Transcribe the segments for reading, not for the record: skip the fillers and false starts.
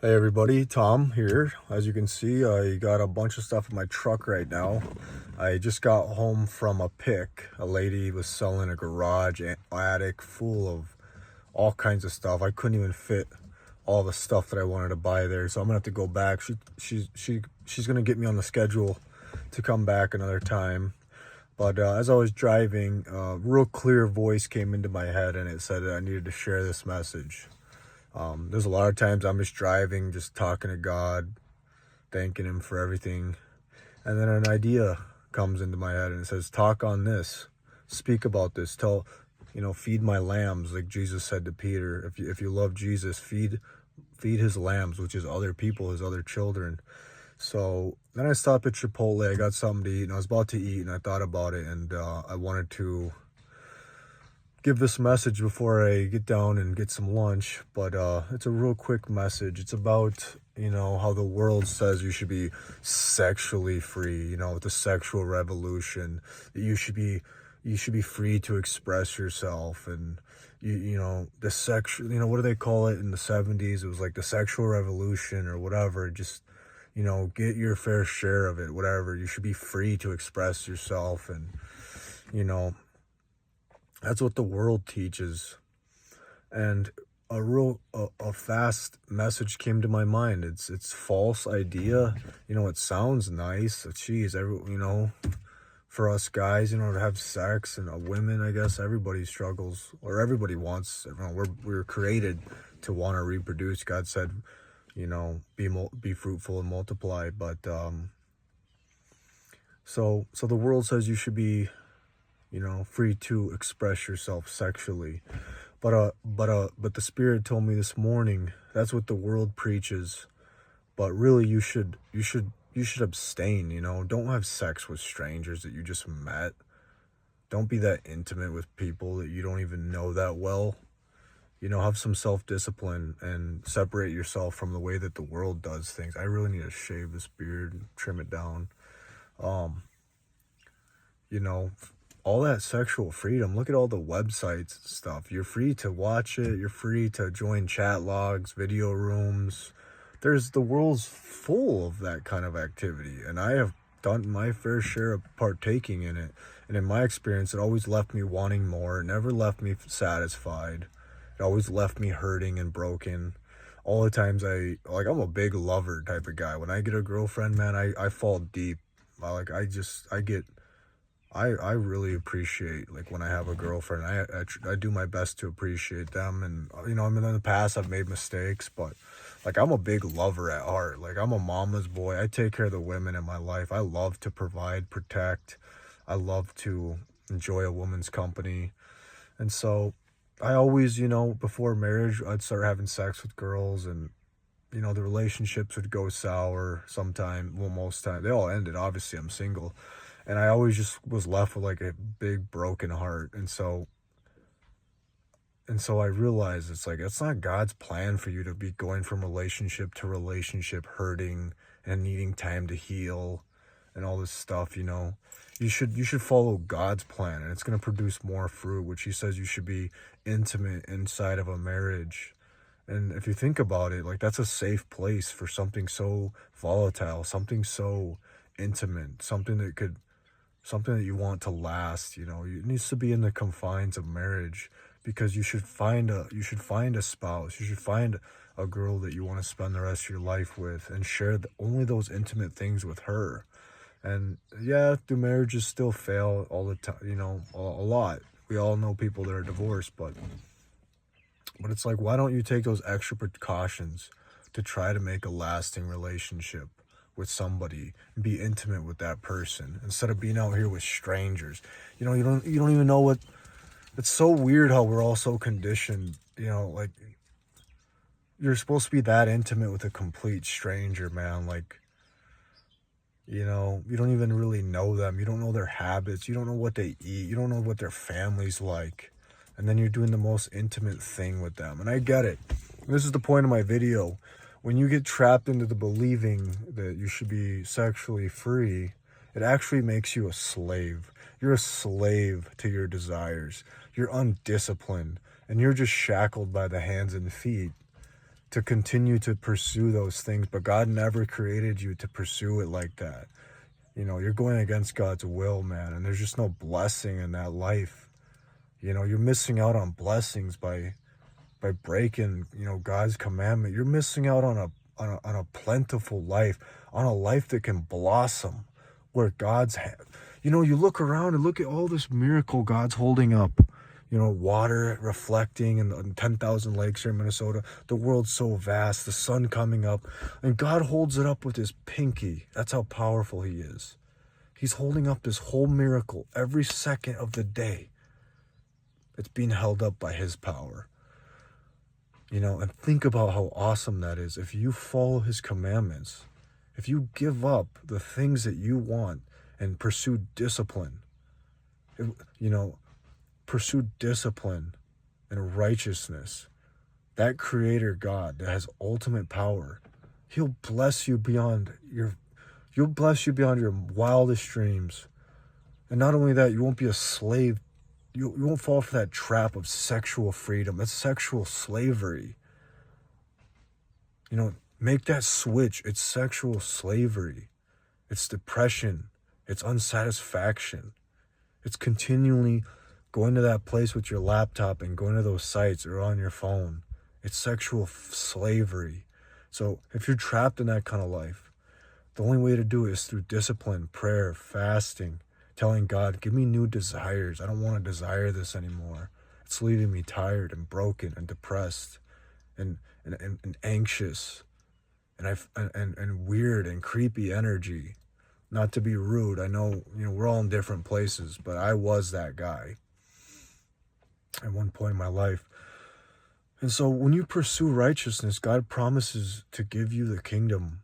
Hey everybody, Tom here. As you can see, I got a bunch of stuff in my truck right now. I just got home from a pick. A lady was selling a garage attic full of all kinds of stuff. I couldn't even fit all the stuff that I wanted to buy there, so I'm gonna have to go back. She's gonna get me on the schedule to come back another time. But as I was driving, a real clear voice came into my head, and it said that I needed to share this message. There's a lot of times I'm just driving, just talking to God, thanking Him for everything. And then an idea comes into my head and it says, talk on this, speak about this, feed my lambs, like Jesus said to Peter. If you love Jesus, feed his lambs, which is other people, his other children. So then I stopped at Chipotle, I got something to eat, and I was about to eat, and I thought about it, and I wanted to give this message before I get down and get some lunch, but it's a real quick message. It's about, how the world says you should be sexually free, with the sexual revolution, that you should be free to express yourself. And the sexual, what do they call it in the 70s? It was like the sexual revolution or whatever. Just, get your fair share of it, whatever. You should be free to express yourself. And that's what the world teaches. And a fast message came to my mind. It's false idea. It sounds nice. Geez, for us guys, to have sex, and women, I guess everybody struggles, or everybody wants. We're created to want to reproduce. God said, be fruitful and multiply. But so the world says you should be, free to express yourself sexually. But the Spirit told me this morning, that's what the world preaches. But really you should abstain, don't have sex with strangers that you just met. Don't be that intimate with people that you don't even know that well. Have some self-discipline and separate yourself from the way that the world does things. I really need to shave this beard and trim it down. All that sexual freedom. Look at all the websites and stuff. You're free to watch it. You're free to join chat logs, video rooms. The world's full of that kind of activity. And I have done my fair share of partaking in it. And in my experience, it always left me wanting more. It never left me satisfied. It always left me hurting and broken. All the times I'm a big lover type of guy. When I get a girlfriend, man, I fall deep. I really appreciate, like, when I have a girlfriend. I do my best to appreciate them. And, in the past I've made mistakes, but, like, I'm a big lover at heart. Like, I'm a mama's boy. I take care of the women in my life. I love to provide, protect. I love to enjoy a woman's company. And so I always, before marriage, I'd start having sex with girls, and, the relationships would go sour sometime. Well, most time. They all ended. Obviously, I'm single. And I always just was left with, like, a big broken heart. And so I realized it's like, it's not God's plan for you to be going from relationship to relationship, hurting and needing time to heal and all this stuff. You should follow God's plan, and it's going to produce more fruit, which He says you should be intimate inside of a marriage. And if you think about it, like, that's a safe place for something so volatile, something so intimate, something that you want to last. It needs to be in the confines of marriage, because you should find a spouse. You should find a girl that you want to spend the rest of your life with, and share only those intimate things with her. And yeah, do marriages still fail all the time? A lot. We all know people that are divorced, but it's like, why don't you take those extra precautions to try to make a lasting relationship with somebody and be intimate with that person, instead of being out here with strangers? You don't even know what. It's so weird how we're all so conditioned. Like, you're supposed to be that intimate with a complete stranger, man. Like, you don't even really know them. You don't know their habits. You don't know what they eat. You don't know what their family's like. And then you're doing the most intimate thing with them. And I get it. This is the point of my video. When you get trapped into the believing that you should be sexually free, it actually makes you a slave. You're a slave to your desires. You're undisciplined, and you're just shackled by the hands and feet to continue to pursue those things, but God never created you to pursue it like that. You know, you're going against God's will, man, and there's just no blessing in that life. You know, you're missing out on blessings by breaking, you know, God's commandment. You're missing out on a plentiful life, on a life that can blossom, where you know, you look around and look at all this miracle God's holding up. You know, water reflecting in 10,000 lakes here in Minnesota. The world's so vast, the sun coming up, and God holds it up with his pinky. That's how powerful he is. He's holding up this whole miracle every second of the day. It's being held up by his power. You know, and think about how awesome that is. If you follow his commandments, if you give up the things that you want and pursue discipline, pursue discipline and righteousness, that creator God that has ultimate power, he'll bless you beyond your wildest dreams. And not only that, you won't be a slave. You won't fall for that trap of sexual freedom. That's sexual slavery. You know, make that switch. It's sexual slavery. It's depression. It's unsatisfaction. It's continually going to that place with your laptop and going to those sites or on your phone. It's sexual slavery. So if you're trapped in that kind of life, the only way to do it is through discipline, prayer, fasting, telling God, give me new desires. I don't want to desire this anymore. It's leaving me tired and broken and depressed and anxious and weird and creepy energy. Not to be rude. I know, you know, we're all in different places, but I was that guy at one point in my life. And so when you pursue righteousness, God promises to give you the kingdom.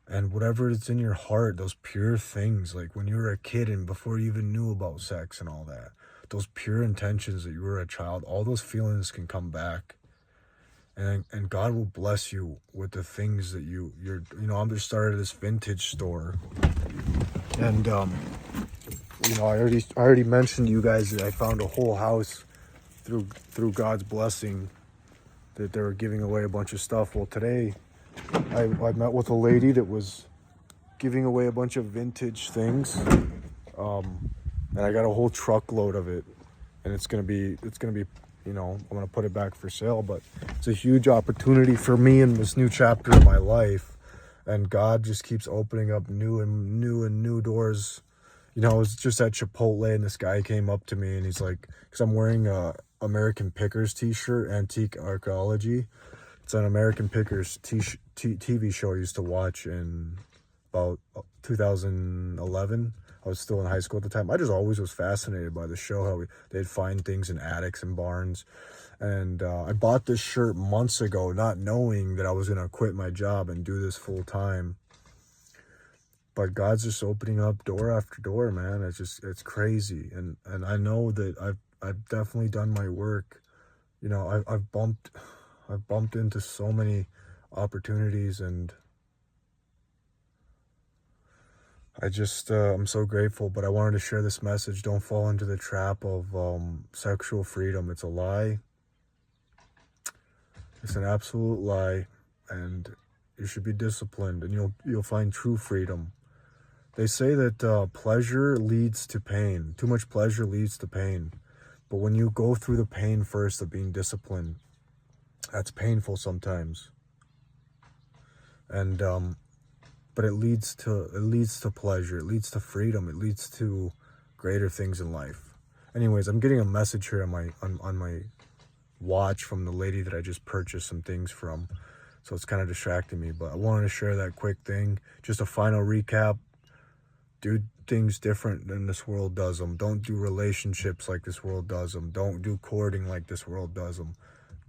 And whatever is in your heart, those pure things, like when you were a kid and before you even knew about sex and all that, those pure intentions that you were a child, all those feelings can come back. And God will bless you with the things that you're, you know, I'm just started this vintage store. And, you know, I already mentioned to you guys that I found a whole house through God's blessing, that they were giving away a bunch of stuff. Well, today I met with a lady that was giving away a bunch of vintage things, and I got a whole truckload of it, and it's gonna be, you know, I'm gonna put it back for sale. But it's a huge opportunity for me in this new chapter of my life, and God just keeps opening up new doors. You know, I was just at Chipotle, and this guy came up to me, and he's like, because I'm wearing a American Pickers t-shirt, Antique Archaeology. It's an American Pickers TV show I used to watch in about 2011. I was still in high school at the time. I just always was fascinated by the show, how they'd find things in attics and barns. And I bought this shirt months ago, not knowing that I was going to quit my job and do this full time. But God's just opening up door after door, man. It's crazy. And I know that I've definitely done my work. You know, I've bumped into so many opportunities, and I just, I'm so grateful. But I wanted to share this message. Don't fall into the trap of sexual freedom. It's a lie. It's an absolute lie, and you should be disciplined, and you'll find true freedom. They say that pleasure leads to pain. Too much pleasure leads to pain. But when you go through the pain first of being disciplined, that's painful sometimes. And but it leads to pleasure. It leads to freedom. It leads to greater things in life. Anyways, I'm getting a message here on my watch from the lady that I just purchased some things from. So it's kind of distracting me, but I wanted to share that quick thing. Just a final recap. Do things different than this world does them. Don't do relationships like this world does them. Don't do courting like this world does them.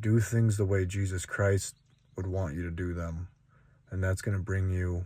Do things the way Jesus Christ would want you to do them. And that's going to bring you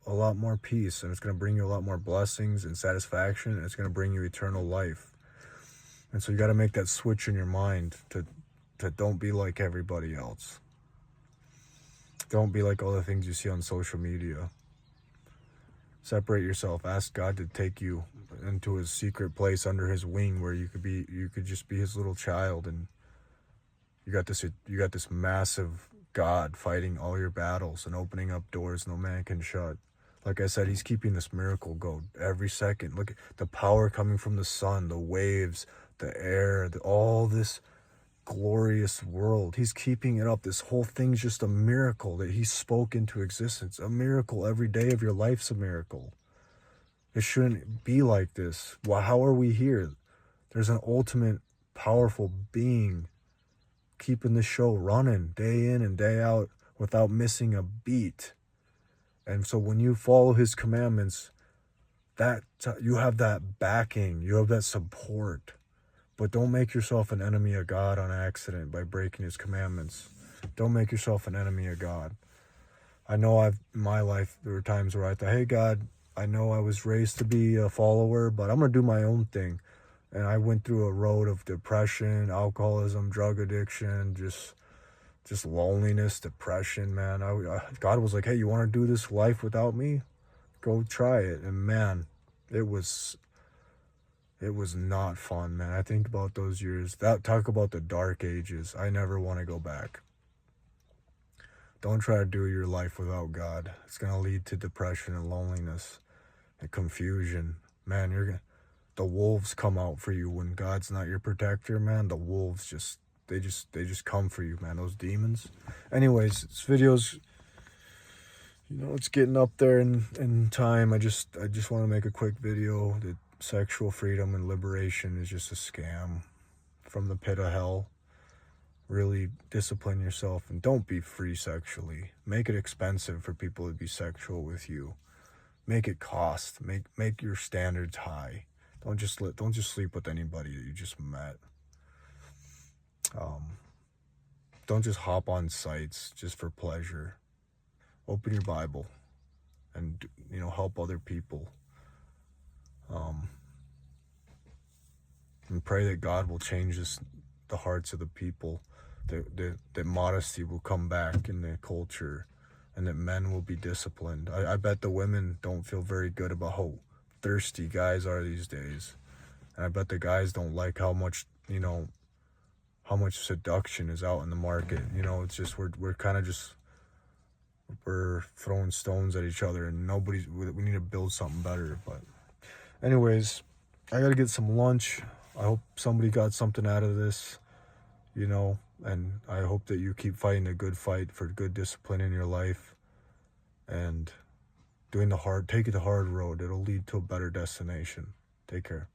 a lot more peace, and it's going to bring you a lot more blessings and satisfaction, and it's going to bring you eternal life. And so you got to make that switch in your mind to don't be like everybody else. Don't be like all the things you see on social media. Separate yourself. Ask God to take you into his secret place under his wing, where you could just be his little child, and You got this massive God fighting all your battles and opening up doors no man can shut. Like I said, he's keeping this miracle go every second. Look at the power coming from the sun, the waves, the air, all this glorious world. He's keeping it up. This whole thing's just a miracle that he spoke into existence. A miracle. Every day of your life's a miracle. It shouldn't be like this. Well, how are we here? There's an ultimate powerful being keeping the show running day in and day out without missing a beat. And so when you follow his commandments, that you have that backing, you have that support. But don't make yourself an enemy of God on accident by breaking his commandments. Don't make yourself an enemy of God. I know in my life, there were times where I thought, hey, God, I know I was raised to be a follower, but I'm going to do my own thing. And I went through a road of depression, alcoholism, drug addiction, just loneliness, depression, man. God was like, hey, you want to do this life without me? Go try it. And man, it was not fun, man. I think about those years. Talk about the dark ages. I never want to go back. Don't try to do your life without God. It's going to lead to depression and loneliness and confusion. Man, the wolves come out for you when God's not your protector, man. The wolves they just come for you, man. Those demons. Anyways, this video's, it's getting up there in time. I just want to make a quick video that sexual freedom and liberation is just a scam from the pit of hell. Really discipline yourself and don't be free sexually. Make it expensive for people to be sexual with you. Make it cost. Make your standards high. Don't just sleep with anybody that you just met. Don't just hop on sites just for pleasure. Open your Bible and help other people. And pray that God will change the hearts of the people, that modesty will come back in the culture, and that men will be disciplined. I bet the women don't feel very good about how thirsty guys are these days. And I bet the guys don't like how much seduction is out in the market. It's just, we're kind of just, we're throwing stones at each other, and we need to build something better. But anyways, I got to get some lunch. I hope somebody got something out of this, and I hope that you keep fighting a good fight for good discipline in your life and taking the hard road. It'll lead to a better destination. Take care.